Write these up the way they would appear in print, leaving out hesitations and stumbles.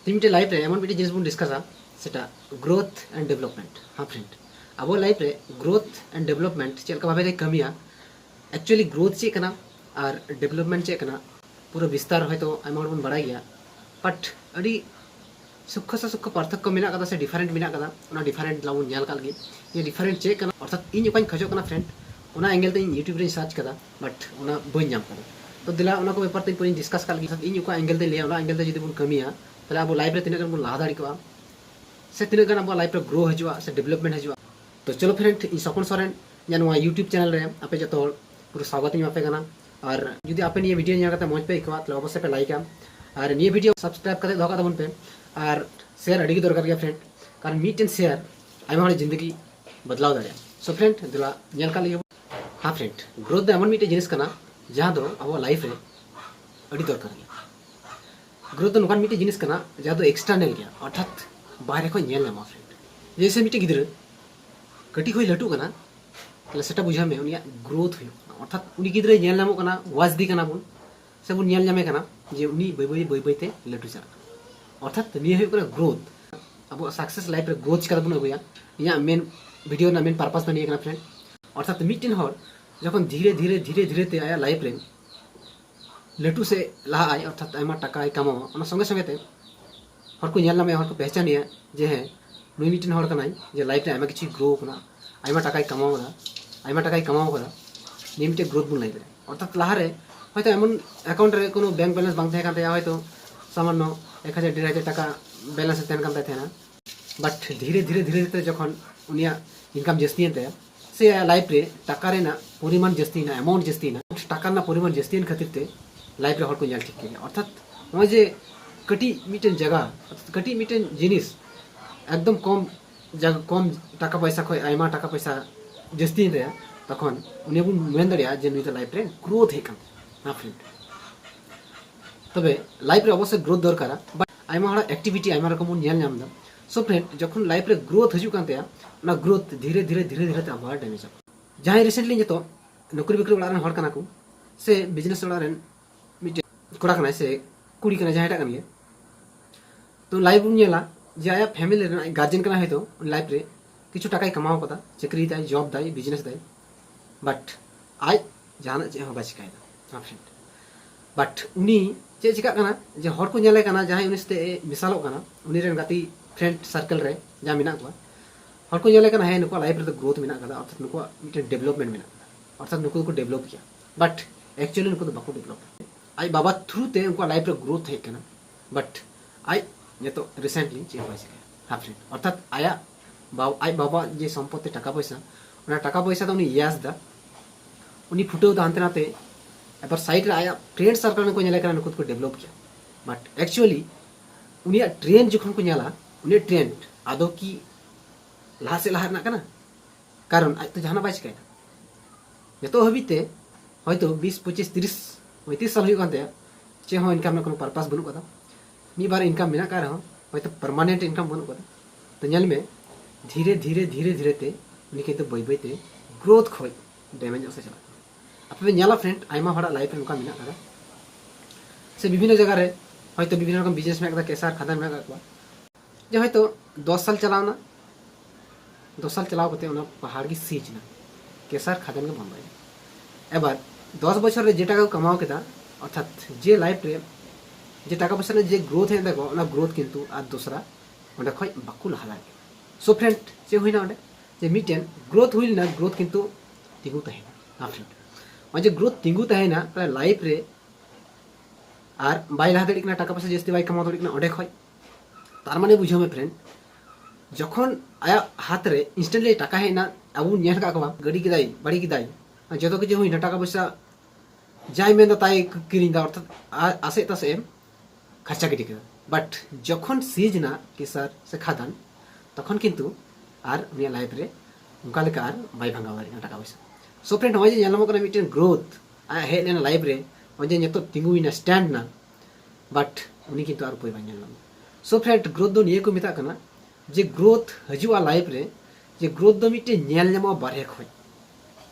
तीन लाइफ रे एमन मिट्टी जिनिस बन डिस्कसा सेटा ग्रोथ एंड डेवलपमेंट। हाँ फ्रेंड, अब लाइफ रे growth and development चलका Bhave कमिया actually growth चे कना और डेवलपमेंट चे कना पूरा विस्तार हयतो आयमा हर बन बाड़ाय गया बट अड़ी सुख से सुख पार्थक्य मेना कदा से डिफरेंट मेना कदा ओना डिफरेंट लाबन नेल काल गे ये डिफरेंट चे कना अर्थात इन ओकाኝ खजो कना फ्रेंड ओना एंगल ते यूट्यूब रे सर्च कदा बट ओना बई नाम कदा तो दिला ओना को पेपर ते पूरी डिस्कस काल गे इन ओका एंगल ते ले ओना एंगल ते जदि बन कमिया ताले अब लाइफ रे तिना गन बन लाहा दाड़ी को से तिना गन अब लाइफ रे ग्रो हजुआ से डेवलपमेंट हजुआ। तो चलो फ्रेंड इन सपन सोरेन या यूट्यूब चैनल रे आपे जो पूरा स्वागत इन आपे कना और जुदी आपे ये वीडियो ᱧᱮᱞ कते मौज पे इकवा तो अवश्य पे लाइक और ये वीडियो सब्सक्राइब करते दोका तबन पे और शेयर अड़ी दरकार गया फ्रेंड कारण मीटेन शेयर आयमा हर जिंदगी बदलाव दाड़िया। सो फ्रेंड दिला ᱧᱮᱞ का लियो। हाँ फ्रेंड, ग्रोथ दो एमन मीटे जिनिस कना जहां दो अब लाइफ रे अड़ी दरकार गया। ग्रोथ दो नोकान मीटे जिनिस कना जहां दो एक्सटर्नल गया अर्थात बाहर को ᱧᱮᱞ नामा फ्रेंड जैसे मीटे गिद्र कटी खोई लटू कना तले सेटा बुझा में उनिया ग्रोथ हुई अर्थात उनी गिद्रे ᱧᱮᱞ नामो कना वाजदी कना बुन से बुन ᱧᱮल नामे कना जे उनी बई बई ते लटू चला अर्थात निये हुई कना ग्रोथ अब सक्सेस लाइफ रे ग्रोथ चिका बुन अगुया इया मेन वीडियो ना मेन पर्पस निये कना फ्रेंड अर्थात मीटिन हर जखन धीरे धीरे धीरे धीरे ते आया लाइफ रे लटू से लहा आय अर्थात आयमा टाका कमाओ ओना संगे संगे ते हर को ᱧᱮल नामे हर को पहचानिया जे है नुई मीटिन हर कनाई जे लाइफ रे आयमा किछि ग्रो कना आयमा टाका कमाओ ना आयमा टाका कमाओ करा नि मीटे ग्रोथ बुन लाइफ रे अर्थात लहा रे হয়তো এমন অ্যাকাউন্ট রে কোনো ব্যাংক ব্যালেন্স বাং থাকে কাতে হয়তো সামান্য 1000 1500 টাকা ব্যালেন্স তেন কাম থাকে না বাট ধীরে ধীরে ধীরে ধীরে যখন উনিয়া ইনকাম জাস্তি এতে সে লাইফ রে টাকা রে না পরিমাণ জাস্তি না অ্যামাউন্ট জাস্তি না টাকা না পরিমাণ জাস্তি এন খাতিরতে লাইফ রে হর কো জাল ঠিক के অর্থাৎ ওই যে কটি মিটেন জায়গা কটি মিটেন জিনিস একদম কম জায়গা কম টাকা পয়সা কই আইমা টাকা পয়সা জাস্তি রে তখন উনি বুন মেন দাঁড়িয়া যে নুই তো লাইফ রে গ্রোথ হেকাম। हाँ फ्रेंड, तबे लाइफ रे अवश्य ग्रोथ दरकार बट आयमा हड़ा एक्टिविटी आयमा रकम बन ᱧᱮᱞ ᱧᱟᱢ दा। सो फ्रेंड जखन लाइफ रे ग्रोथ हजू कान तया ना ग्रोथ धीरे धीरे धीरे धीरे आबा डैमेज आ जहां रिसेंटली जतो नौकरी बिक्री वाला हड़ कना को से बिजनेस वाला रेन मिटे कोड़ा कना से कुड़ी कना जहां टा कन तो लाइफ बन ᱧᱮᱞᱟ जे आया फैमिली रे गार्जियन कना है तो लाइफ रे किछु टाका कमाओ कदा चाकरी दाई जॉब दाई बिजनेस दाई बट आज जाना जे हो बाचिकाय हाँ फ्रेंड बट उनी चे चिका कना जे हर को ᱧᱮᱞᱮ कना जहां उनिसते मिसालो कना उनी रेन गाती फ्रेंड सर्कल रे जा मिना को हर को ᱧᱮᱞᱮ कना है नुको लाइफ रे तो ग्रोथ मिना कदा अर्थात नुको मिटे डेवलपमेंट मिना अर्थात नुको को डेवलप किया बट एक्चुअली नुको तो बाको डेवलप आई बाबा थ्रू ते उनको लाइफ रे ग्रोथ है कना बट आई ये तो रिसेंटली चे हो सके। हाँ फ्रेंड अर्थात आया आई बाबा जे संपत्ति टाका पैसा उना टाका पैसा तो उनी यास दा उनी फुटो दा अंतरा ते पर साइड रे आया फ्रेंड सर्कल को ᱧᱮᱞᱮ कना खुद को डेवलप किया बट एक्चुअली उनिया ट्रेंड जखन को ᱧᱮᱞा उनी ट्रेंड आदो की लहा से लहा ना कना कारण आज तो जहाना बाच के जतो हबीते हयतो 20 25 30 35 साल हुई कानते चे हो इनकम कोनो पर्पस बनु कदा मी बार इनकम मिना का रहो हयतो परमानेंट इनकम बनु कदा तो ᱧᱮल में धीरे धीरे धीरे धीरे ते उनी के तो बई बई ते ग्रोथ खोय डैमेज से चला आपे ᱧᱮᱞᱟ फ्रेंड आयमा हड़ा लाइफ रे उनका मिना कदा से विभिन्न जगह रे हयतो विभिन्न रकम बिजनेस में कदा केसार खादा में कदा जे हयतो 10 साल चलावना 10 साल चलाव कते उना पहाड़ की सीज ना केसार खादान के बंबाई एबार 10 बछर रे जे टाका कमाओ केदा अर्थात जे लाइफ रे जे टाका पैसा जे ग्रोथ है देखो ना ग्रोथ किंतु आ दूसरा ओंडे खय बाकुल हाला। सो फ्रेंड जे होइना ओंडे जे मिटेन ग्रोथ हुइल ना ग्रोथ किंतु तिगु तहेना। हां फ्रेंड जे ग्रोथ तिंगू तहेना ताले लाइफ रे आर बाय लहा दड़ी कना टाका पैसा जस्ती बाय कमाओ दड़ी कना ओंडे खय तार माने बुझो में फ्रेंड जखन आया हाथ रे इंस्टेंटली टाका हेना अबु ᱧᱮᱞ का कवा गड़ी किदाई बड़ी किदाई जतो के जे होइना टाका पैसा जाय में ताई किरिन दा अर्थात आसे तसे खर्चा गिटी के बट जखन सीज ना केसार से खादान तखन किंतु आर उनिया लाइफ रे उनका लेका आर बाय भांगा वाली टाका पैसा। सो फ्रेंड हमें ᱧᱮᱞᱟᱢᱚᱜ ᱠᱟᱱᱟ मिटेन ग्रोथ हे लेना लाइफ रे जे नितो तिंगुइना स्टैंड ना बट उनी किंतु आर कोई बाय ᱧᱮᱞᱟᱢ। सो फ्रेंड ग्रोथ दो निये को मिता कना जे ग्रोथ हजुआ लाइफ रे जे ग्रोथ दो मिटे ᱧᱮᱞ ᱧᱟᱢᱚᱜ बारे खय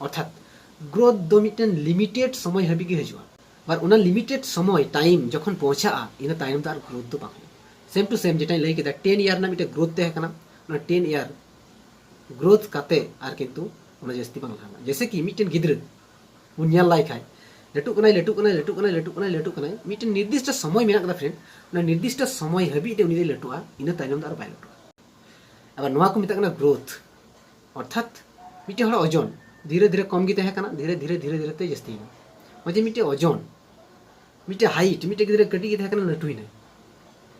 अर्थात ग्रोथ दो मिटेन लिमिटेड समय हबी के हजुआ और उना लिमिटेड समय टाइम जखन पहुंचा इना टाइम तार ग्रोथ दो बाको सेम टू सेम जेटा लई केदा 10 ईयर ना मिटे ग्रोथ तहे कना 10 ईयर ग्रोथ काते आर किंतु उना जस्ती बांग लाना जैसे कि मिटेन गिद्र उन ᱧᱮᱞ लाई खाय लटू कनाय लटू कनाय लटू कनाय लटू कनाय लटू कनाय मिटेन निर्दिष्ट समय मेना कदा फ्रेंड उना निर्दिष्ट समय हबी ते उनी दे लटुआ इना तायनम दार बाय लटुआ अब नोआ को मिता कना ग्रोथ अर्थात मिटे हर ओजन धीरे धीरे कम गी तहे कना धीरे धीरे धीरे धीरे ते जस्ती ना मजे मिटे ओजन मिटे हाइट मिटे गिद्र कटी गी तहे कना लटुई ना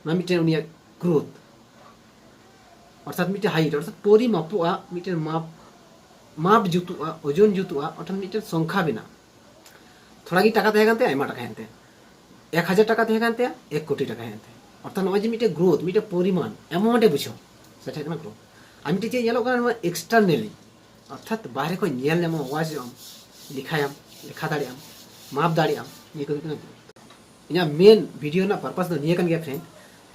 ना मिटे उनिया ग्रोथ अर्थात मिटे हाइट अर्थात पोरी मापुआ मिटे माप जुतुआ ओजन जुतुआ अर्थात मिटे संख्या बिना थोड़ा गी टाका तहे कानते आयमा टाका हेनते 1000 टाका तहे कानते 1 कोटी टाका हेनते अर्थात नोआ जे मिटे ग्रोथ मिटे परिमाण अमाउंट बुझो सेटा कना ग्रोथ आमी मिटे जे येलो कना एक्सटर्नली अर्थात बाहरे को नेल नेमो वाज लिखायाम लिखा दाड़ियाम माप दाड़ियाम ये को कना इना मेन वीडियो ना पर्पस दो निये कन गया फ्रेंड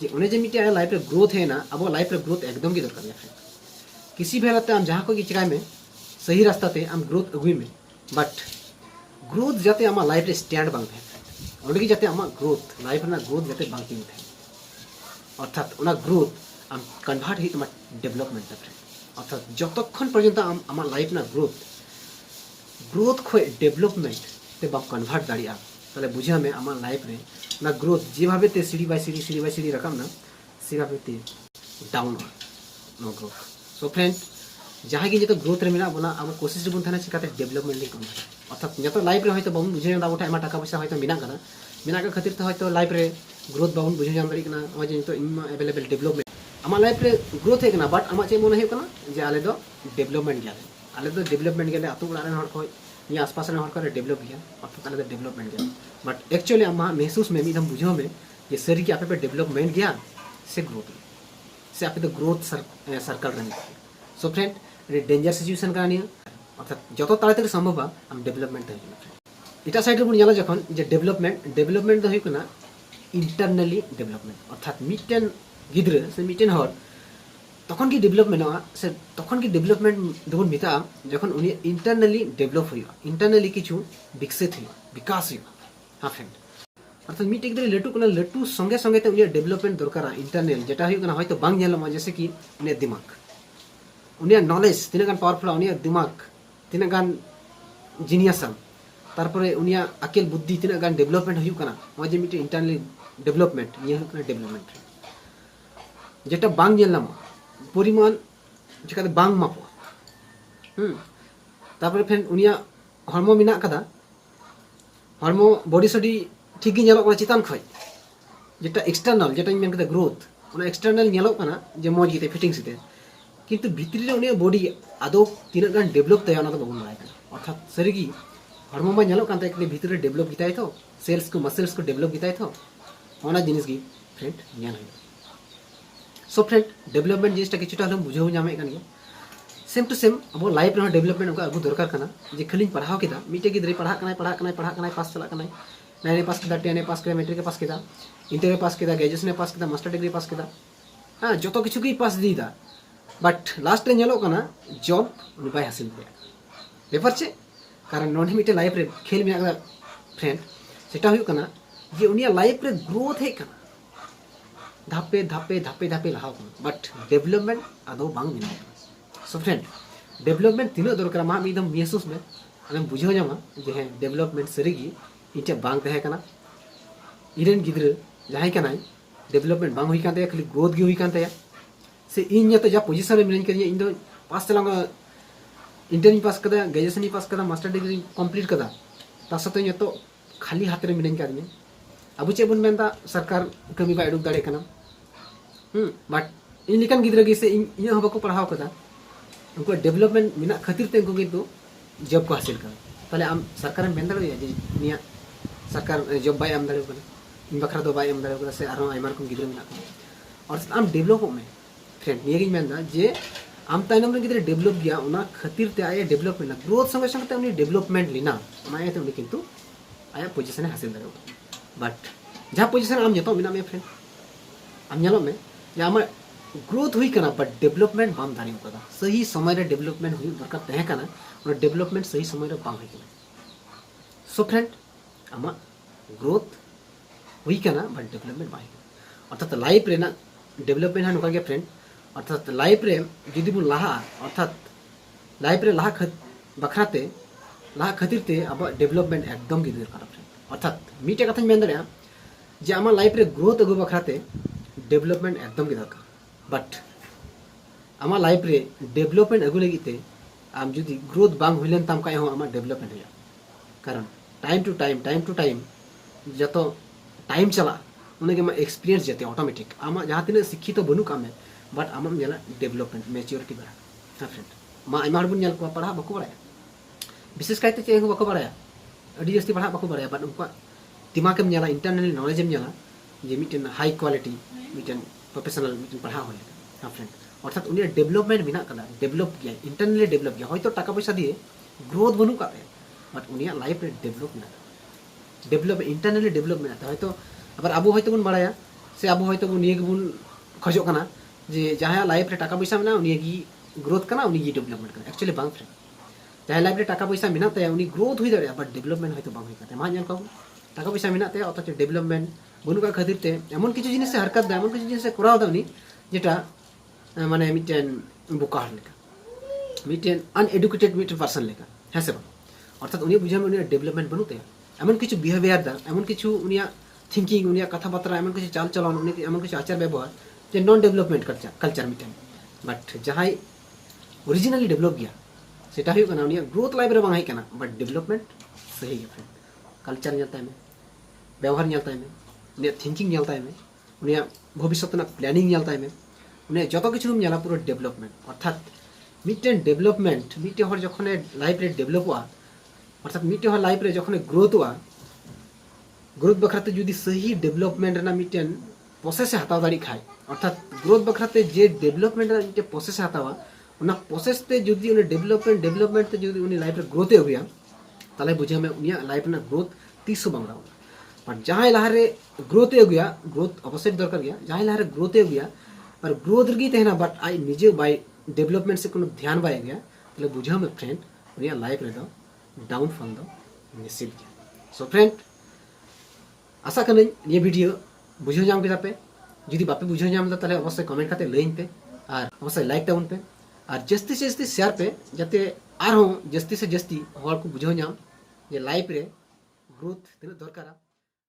जे उन्हें जे मिटे लाइफ रे ग्रोथ है ना अब लाइफ रे ग्रोथ एकदम की दरकार है फ्रेंड किसी भी हालत हम जहाँ को चिकाय में सही रास्ता ते हम ग्रोथ अगुई में बट ग्रोथ जाते आमा लाइफ रे स्टैंड बांग थे ओंडे की जाते आमा ग्रोथ लाइफ ना ग्रोथ जाते बांग तीन थे अर्थात उना ग्रोथ हम कन्वर्ट ही तमा डेवलपमेंट थे फ्रेंड अर्थात जतक्षण पर्यंत आमा लाइफ ना ग्रोथ खो डेवलपमेंट ते बांग कन्वर्ट दाड़िया ताले बुझा में आमा लाइफ रे ना ग्रोथ जे भावे ते सीढ़ी बाय सीढ़ी रकम ना से भावे ते down no growth so friend जहाँ की जो ग्रोथ रे मेना बना अब कोशिश रे बन थाना चिकाते डेवलपमेंट ले कम अर्थात जो लाइफ रे होयतो बाबन बुझे ना गोटा टाका पैसा होयतो मेना कना मेना के खातिर तो होयतो लाइफ रे ग्रोथ बाबन बुझे जाम दाड़ी कना जे तो इमा अवेलेबल डेवलपमेंट आमा लाइफ रे ग्रोथ है कना बट आमा चे मन है कना जे आले दो डेवलपमेंट गया आले दो डेवलपमेंट गया आतु बड़ा रे हर को ये आसपास रे हर को डेवलप गया अर्थात आले दो डेवलपमेंट गया बट एक्चुअली आमा महसूस में हम बुझो में ये सर की आपे पे डेवलपमेंट गया से ग्रोथ से आपे तो ग्रोथ सर्कल रहने सो फ्रेंड डेंजर सिचुएशन का नहीं अर्थात जो ताड़ाताड़ी संभव हम डेवलपमेंट इटा साइड रे बुन जखन जे डेवलपमेंट दो हुकना इंटरनली डेवलपमेंट अर्थात मिटेन गिद्र से मिटेन हर तखन की डेवलपमेंट से तखन की डेवलपमेंट दोबन मिता जखन उनी इंटरनली डेवलप हुआ इंटरनली किछु विकसित हुआ विकास हुआ हां फ्रेंड अर्थात मिटे गिद्र लटू संगे संगे ते उनी डेवलपमेंट दरकार इंटरनल जेटा हुकना होयतो बांग नेलमा जैसे कि उनी दिमाग उनिया नॉलेज तीना गान पावरफुल उनिया दिमाग तीना गान जीनियसम तारपरे उनिया अकेल बुद्धि तीना गान डेवलपमेंट हुयु कना जे मिटे इंटरनली डेवलपमेंट ये हुकना डेवलपमेंट जेटा बांग नेलम परिमाण चिकाते बांग मापो तारपरे फेन उनिया हर्मो मिना कदा हर्मो बॉडी सडी ठीक गी नेलो कना चितान खय जेटा एक्सटर्नल जेटा मेन कदा ग्रोथ उना एक्सटर्नल नेलो कना जे मौज गिते फिटिंग सिते किंतु भितरी रे उनी बॉडी आदो तीना गान डेवलप तय ना तो बाबन बाय अर्थात सरीगी हर्मो में नेलो कांते के भीतर रे डेवलप गिताय तो सेल्स को मसल्स को डेवलप गिताय तो ओना जिनिस गी फ्रेंड ज्ञान है सो फ्रेंड डेवलपमेंट जिनिसटा किछुटा हम बुझाव जामे कान गया सेम टू सेम अब लाइफ रे डेवलपमेंट का अगु दरकार कना जे खाली पढ़ाव केदा मिटे गिद्रे पढ़ा कनाय पास चला कनाय 9 पास केदा 10 पास केदा मैट्रिक पास केदा इंटर पास केदा ग्रेजुएशन पास केदा मास्टर डिग्री पास केदा हां जतो किछु की पास दीदा बट लास्ट रे नेलो कना जॉब उनी बाय हासिल करे पेपर छे कारण नोन मिटे लाइफ रे खेल में अगर फ्रेंड सेटा हुई कना जे उनिया लाइफ रे ग्रोथ है कना धापे धापे धापे धापे लहाव कना बट डेवलपमेंट आदो बांग मिना सो फ्रेंड डेवलपमेंट तीनो दरकार मा एकदम महसूस में हम बुझो जामा जे है डेवलपमेंट सरीगी इटे बांग तहे कना इरेन गिद्र जहाई कना डेवलपमेंट बांग हुई कांते खाली ग्रोथ गी हुई कांते से इन तो जा पोजीशन में मिलने के लिए इन दो पास चलांगा इंटरव्यू पास कदा ग्रेजुएशन पास कदा मास्टर डिग्री कंप्लीट कदा तासते इन तो खाली हाथ रे मिलने के आदमी अब चे बन मेनदा सरकार कमी बा एडुक दाड़े कना बट इन लिकन गिद्र गे से इन हबको पढ़ाव कदा उनको डेवलपमेंट मिना खातिर ते उनको किंतु जॉब को हासिल करा ताले आम सरकार में मेन दाड़े जे निया सरकार जॉब बाय आम दाड़े कना इन बखरा दो बाय आम दाड़े कना से आरो आइमान को गिद्र मिना और आम डेवलप में फ्रेंड ये मेनदा जे आम तायनम रे गिद्रे डेवलप गया उना खातिर ते आया डेवलपमेंट ग्रोथ संगे संगे उनी डेवलपमेंट लिना उना आया उनी किंतु आया पोजीशन हासिल दाड़े बट जहाँ पोजीशन आम जतो मिना में फ्रेंड आम नेलो में जे आम ग्रोथ हुई कना बट डेवलपमेंट बाम दाड़ी कदा सही समय रे डेवलपमेंट हुई दरकार तहे कना उना डेवलपमेंट सही समय रे बाम हुई कना सो फ्रेंड आमा ग्रोथ हुई कना बट डेवलपमेंट बाई अर्थात लाइफ रे ना डेवलपमेंट है नौका गया फ्रेंड अर्थात लाइफ रे जुदी बुन लाहा अर्थात लाइफ रे लाहा बखराते लाहा खातिर ते अब डेवलपमेंट एकदम गे दरकार फ्रेंड अर्थात मीटे कथा मेन दरे जे आमा लाइफ रे ग्रोथ अगु बखराते डेवलपमेंट एकदम गे दरकार बट आमा लाइफ रे डेवलपमेंट अगु लगिते आम जुदी ग्रोथ बांग हुइलेन ताम काय हो आमा डेवलपमेंट हुआ कारण टाइम टू टाइम जतो टाइम चला उनके मा एक्सपीरियंस जाते ऑटोमेटिक आमा जहाँ तीन शिक्षित तो बनू काम है बट आम नेला डेवलपमेंट मैच्योरिटी बढ़ा हाँ फ्रेंड मा आयमा हड़ बन नेल को पढ़ा बाको बड़ाया विशेष कायते चे बाको बड़ाया अड़ी जस्ती पढ़ा बाको बड़ाया बट उनका दिमाग में नेला इंटरनल नॉलेज में नेला जे मिटन हाई क्वालिटी मिटन प्रोफेशनल मिटन पढ़ा हो हाँ फ्रेंड अर्थात उन्हें डेवलपमेंट बिना कदा डेवलप किया इंटरनली डेवलप किया होय तो टाका पैसा दिए ग्रोथ बनू का बट उन्हें लाइफ रे डेवलप इंटरनली डेवलपमेंट होय तो अगर अब होय तो बन बड़ाया से अब होय तो निये बन खजो कना जे जहाँ लाइफ रे टाका पैसा में उन्हें की ग्रोथ करना उन्हें डेवलपमेंट करना एक्चुअली बांग फ्रेंड जहाँ लाइफ रे टाका पैसा में तया उन्हें ग्रोथ हुई दाड़ा बट डेवलपमेंट होय तो बांग हुई मा जन का टाका पैसा में तया अथच डेवलपमेंट बनू का खातिर ते एमन किछु जिनिस से हरकत एमन किछु जिनिस से कराव दा उन्हें जेटा माने मिटेन बोका हर लेका मिटेन अनएडुकेटेड मिटेन पर्सन लेका है से अर्थात उन्हें बुझा में उन्हें डेवलपमेंट बनूते एमन किछु बिहेवियर दा एमन किछु उन्हें थिंकिंग उन्हें कथा बार्ता एमन किछु चाल चलन उन्हें एमन किछु आचार व्यवहार जे नॉन डेवलपमेंट कल्चर मिटेन बट जहाँ ओरिजिनली डेवलप गया सेटा हुई कना उन्हें ग्रोथ लाइफ रे बांग कना बट डेवलपमेंट सही है फ्रेंड कल्चर नेलता है व्यवहार नेलता है उन्हें थिंकिंग नेलता है उन्हें भविष्य प्लानिंग नेलता है उन्हें जो किछु नेला पूरा डेवलपमेंट अर्थात मिटेन डेवलपमेंट मिटे हर जखने लाइफ रे डेवलप हुआ अर्थात मिटे हर लाइफ रे जखने ग्रोथ हुआ ग्रोथ बखराते जुदी सही डेवलपमेंट ना मिटेन प्रोसेस से हताव दाड़ी खाए अर्थात ग्रोथ बखराते जे डेवलपमेंट ना मिटे प्रोसेस से हतावा उना प्रोसेस ते जुदी उन्हें डेवलपमेंट ते जुदी उन्हें लाइफ रे ग्रोथ हो गया ताले बुझे में उन्हें लाइफ ना ग्रोथ 300 बांगड़ा पर जहाँ लहारे ग्रोथ हो गया ग्रोथ अवश्य दरकार गया जहाँ लहारे ग्रोथ हो गया और ग्रोथ रगी तहना बट आई निजे बाय डेवलपमेंट से कोनो ध्यान बाय गया ताले बुझा में फ्रेंड उन्हें लाइफ रे दो डाउनफॉल दो निश्चित गया सो फ्रेंड आशा करें ये वीडियो बुझे जाम के पे जुदी बापे बुझे जाम ताले अवश्य कमेंट करते लइन पे और अवश्य लाइक ताउन पे और जस्ती से जस्ती शेयर पे जाते आर हो जस्ती से जस्ती हर को बुझे जाम ये लाइफ रे ग्रोथ तीन दरकार